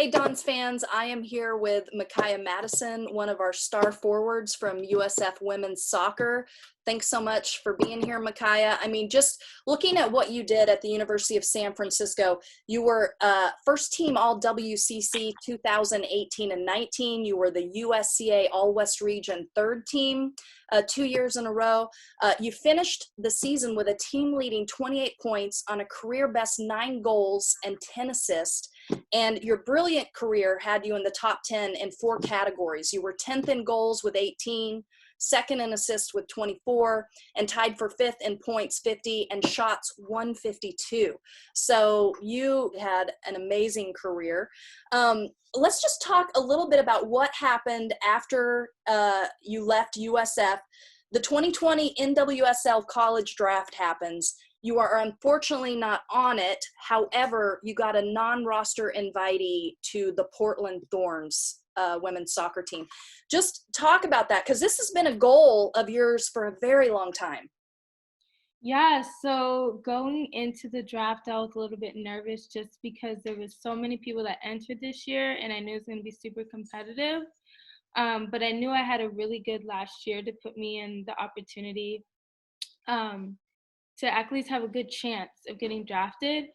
Hey, Dons fans, I am here with Miciah Madison, one of our star forwards from USF Women's Soccer. Thanks so much for being here, Miciah. I mean, just looking at what you did at the University of San Francisco, you were first team All WCC 2018 and 19. You were the USCA All West Region third team 2 years in a row. You finished the season with a team leading 28 points on a career best 9 goals and 10 assists. And your brilliant career had you in the top 10 in 4 categories. You were 10th in goals with 18, second in assists with 24, and tied for 5th in points 50 and shots 152. So you had an amazing career. Let's just talk a little bit about what happened after you left USF. The 2020 NWSL College Draft happens. You are unfortunately not on it. However, you got a non-roster invitee to the Portland Thorns women's soccer team. Just talk about that, because this has been a goal of yours for a very long time. Yeah, so going into the draft, I was a little bit nervous just because there was so many people that entered this year, and I knew it was going to be super competitive. But I knew I had a really good last year to put me in the opportunity to at least have a good chance of getting drafted.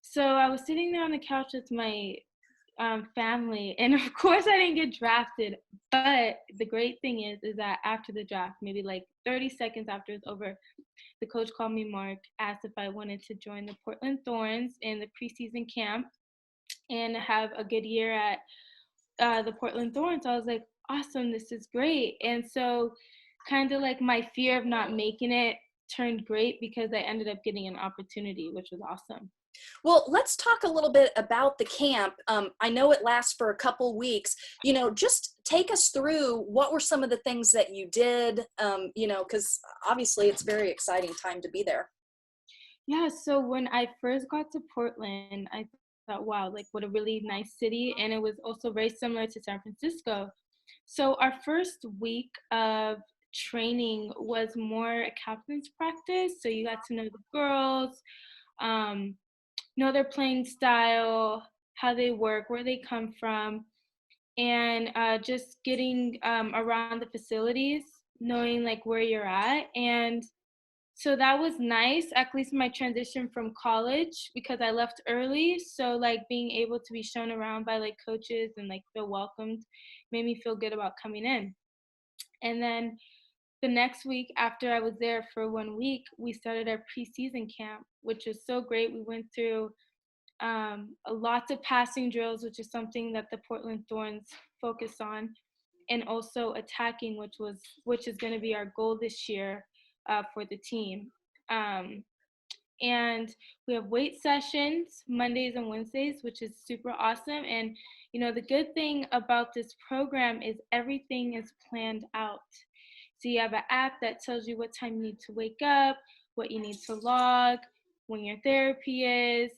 So I was sitting there on the couch with my family, and of course I didn't get drafted. But the great thing is that after the draft, maybe like 30 seconds after it's over, the coach called me, Mark, asked if I wanted to join the Portland Thorns in the preseason camp and have a good year at the Portland Thorns. I was like, awesome, this is great. And so kind of like my fear of not making it turned great because I ended up getting an opportunity, which was awesome. Well, let's talk a little bit about the camp. I know it lasts for a couple weeks. Just take us through what were some of the things that you did, because obviously it's a very exciting time to be there. Yeah, so when I first got to Portland, I thought, wow, like what a really nice city. And it was also very similar to San Francisco. So our first week of training was more a captain's practice. So you got to know the girls, um, know their playing style, how they work, where they come from, and just getting around the facilities, knowing like where you're at. And so that was nice, at least my transition from college, because I left early. So like being able to be shown around by like coaches and like feel welcomed made me feel good about coming in. And then the next week after I was there for 1 week, we started our preseason camp, which was so great. We went through a lots of passing drills, which is something that the Portland Thorns focus on, and also attacking, which is going to be our goal this year for the team. Um, and we have weight sessions Mondays and Wednesdays, which is super awesome. And the good thing about this program is everything is planned out. So you have an app that tells you what time you need to wake up, what you need to log, when your therapy is,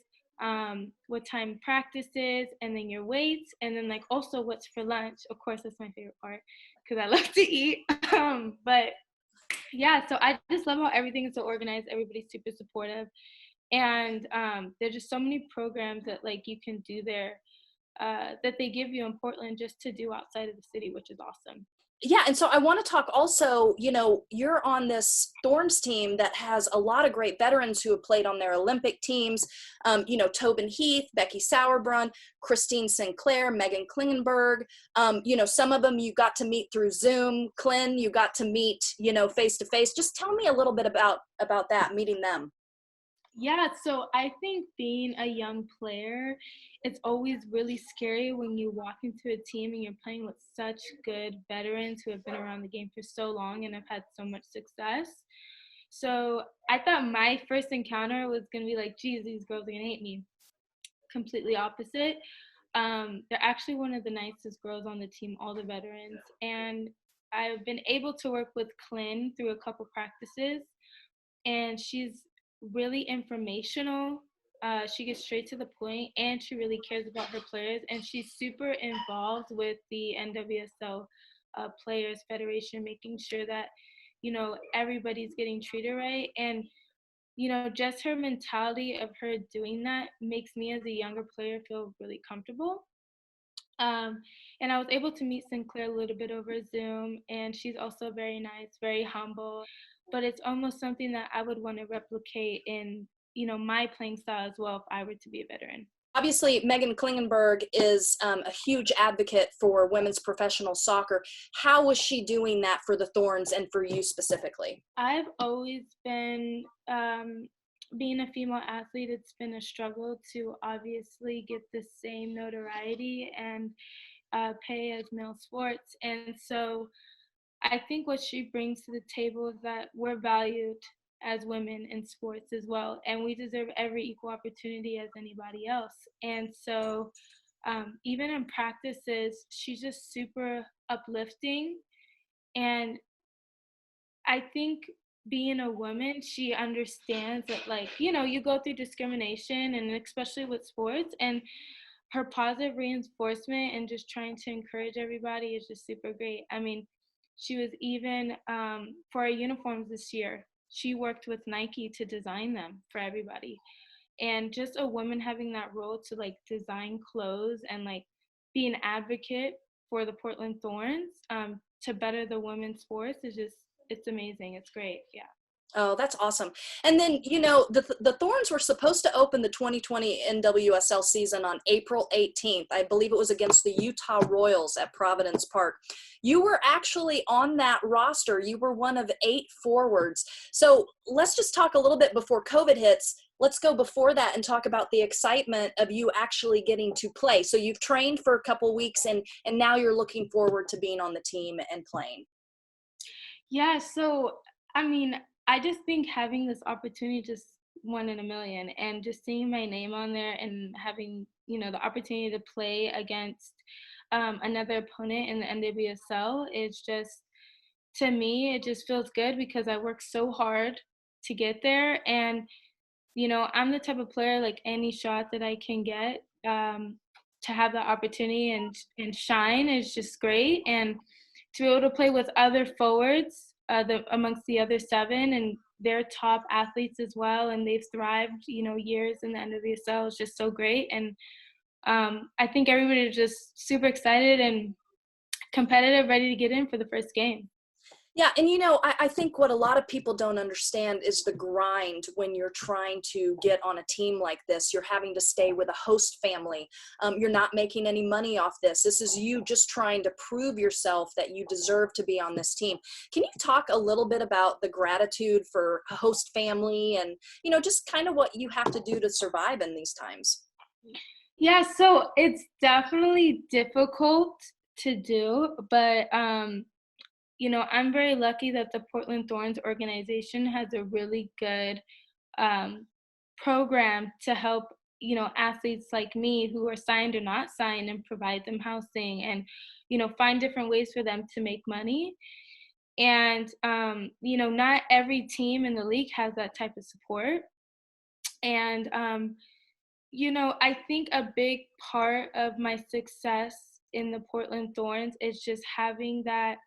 what time practice is, and then your weights, and then like also what's for lunch. Of course, that's my favorite part because I love to eat. But yeah, so I just love how everything is so organized. Everybody's super supportive, and there's just so many programs that like you can do there that they give you in Portland just to do outside of the city, which is awesome. Yeah, and so I want to talk also, you're on this Thorns team that has a lot of great veterans who have played on their Olympic teams. Tobin Heath, Becky Sauerbrunn, Christine Sinclair, Megan Klingenberg. Some of them you got to meet through Zoom. Klin, you got to meet, face to face. Just tell me a little bit about that, meeting them. Yeah, so I think being a young player, it's always really scary when you walk into a team and you're playing with such good veterans who have been around the game for so long and have had so much success. So I thought my first encounter was going to be like, geez, these girls are going to hate me. Completely opposite. They're actually one of the nicest girls on the team, all the veterans. And I've been able to work with Klin through a couple practices, and she's really informational. She gets straight to the point, and she really cares about her players. And she's super involved with the NWSL Players Federation, making sure that everybody's getting treated right. And just her mentality of her doing that makes me as a younger player feel really comfortable. Um, and I was able to meet Sinclair a little bit over Zoom, and she's also very nice, very humble. But it's almost something that I would want to replicate in, my playing style as well if I were to be a veteran. Obviously, Megan Klingenberg is a huge advocate for women's professional soccer. How was she doing that for the Thorns and for you specifically? I've always been, being a female athlete, it's been a struggle to obviously get the same notoriety and pay as male sports. And so I think what she brings to the table is that we're valued as women in sports as well, and we deserve every equal opportunity as anybody else. And so, even in practices, she's just super uplifting. And I think being a woman, she understands that, like, you go through discrimination, and especially with sports, and her positive reinforcement and just trying to encourage everybody is just super great. I mean, she was even for our uniforms this year, she worked with Nike to design them for everybody. And just a woman having that role to like design clothes and like be an advocate for the Portland Thorns to better the women's sports is just, it's amazing. It's great. Yeah. Oh, that's awesome. And then, the Thorns were supposed to open the 2020 NWSL season on April 18th. I believe it was against the Utah Royals at Providence Park. You were actually on that roster. You were one of 8 forwards. So let's just talk a little bit before COVID hits. Let's go before that and talk about the excitement of you actually getting to play. So you've trained for a couple weeks and now you're looking forward to being on the team and playing. Yeah. So, I mean, I just think having this opportunity, just one in a million, and just seeing my name on there and having, the opportunity to play against another opponent in the NWSL is just, to me, it just feels good because I worked so hard to get there. And, I'm the type of player, like any shot that I can get to have the opportunity and shine is just great. And to be able to play with other forwards amongst the other 7, and they're top athletes as well, and they've thrived, years in the NWSL is just so great. And I think everybody is just super excited and competitive, ready to get in for the first game. Yeah, and I think what a lot of people don't understand is the grind when you're trying to get on a team like this. You're having to stay with a host family. You're not making any money off this. This is you just trying to prove yourself that you deserve to be on this team. Can you talk a little bit about the gratitude for a host family and, just kind of what you have to do to survive in these times? Yeah, so it's definitely difficult to do, but I'm very lucky that the Portland Thorns organization has a really good um, program to help, athletes like me who are signed or not signed, and provide them housing and, find different ways for them to make money. And, not every team in the league has that type of support. And, I think a big part of my success in the Portland Thorns is just having that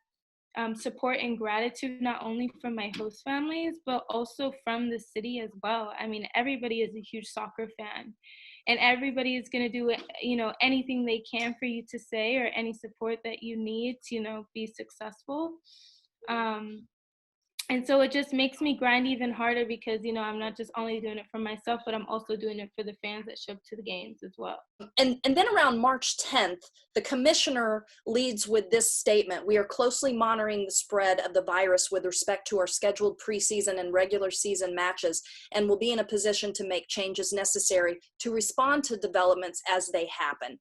support and gratitude, not only from my host families, but also from the city as well. I mean, everybody is a huge soccer fan, and everybody is going to do, anything they can for you to say or any support that you need to, be successful. Um, and so it just makes me grind even harder because, I'm not just only doing it for myself, but I'm also doing it for the fans that show up to the games as well. And then around March 10th, the commissioner leads with this statement: "We are closely monitoring the spread of the virus with respect to our scheduled preseason and regular season matches, and will be in a position to make changes necessary to respond to developments as they happen.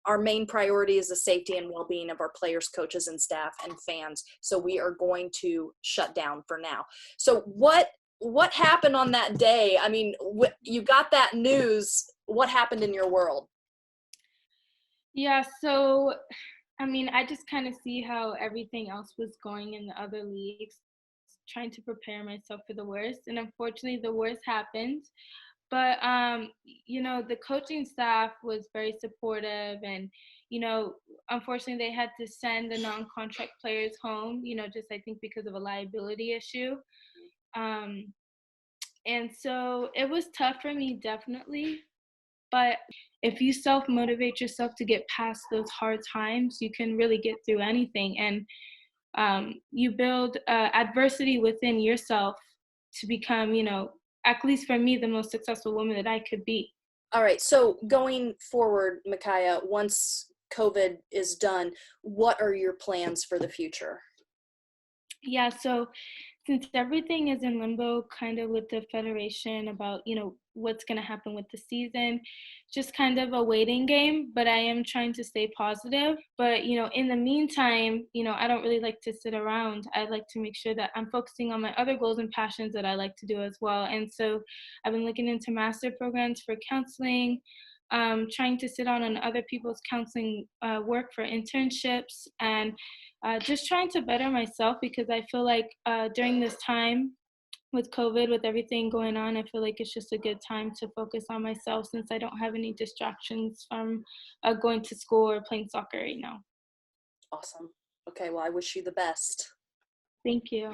Our main priority is the safety and well-being of our players, coaches, and staff and fans. So we are going to shut down for now." So what happened on that day? I mean, you got that news. What happened in your world? Yeah, so I mean, I just kind of see how everything else was going in the other leagues, trying to prepare myself for the worst. And unfortunately, the worst happened. But, the coaching staff was very supportive. And, unfortunately, they had to send the non contract players home, just I think because of a liability issue. Um, and so it was tough for me, definitely. But if you self-motivate yourself to get past those hard times, you can really get through anything. And you build adversity within yourself to become, at least for me, the most successful woman that I could be. All right. So going forward, Miciah, once COVID is done, what are your plans for the future? Yeah, so since everything is in limbo kind of with the federation about, what's going to happen with the season, just kind of a waiting game, but I am trying to stay positive. But, in the meantime, I don't really like to sit around. I like to make sure that I'm focusing on my other goals and passions that I like to do as well. And so I've been looking into master programs for counseling, trying to sit on other people's counseling work for internships, and just trying to better myself, because I feel like during this time with COVID, with everything going on, I feel like it's just a good time to focus on myself, since I don't have any distractions from going to school or playing soccer right now. Awesome. Okay. Well, I wish you the best. Thank you.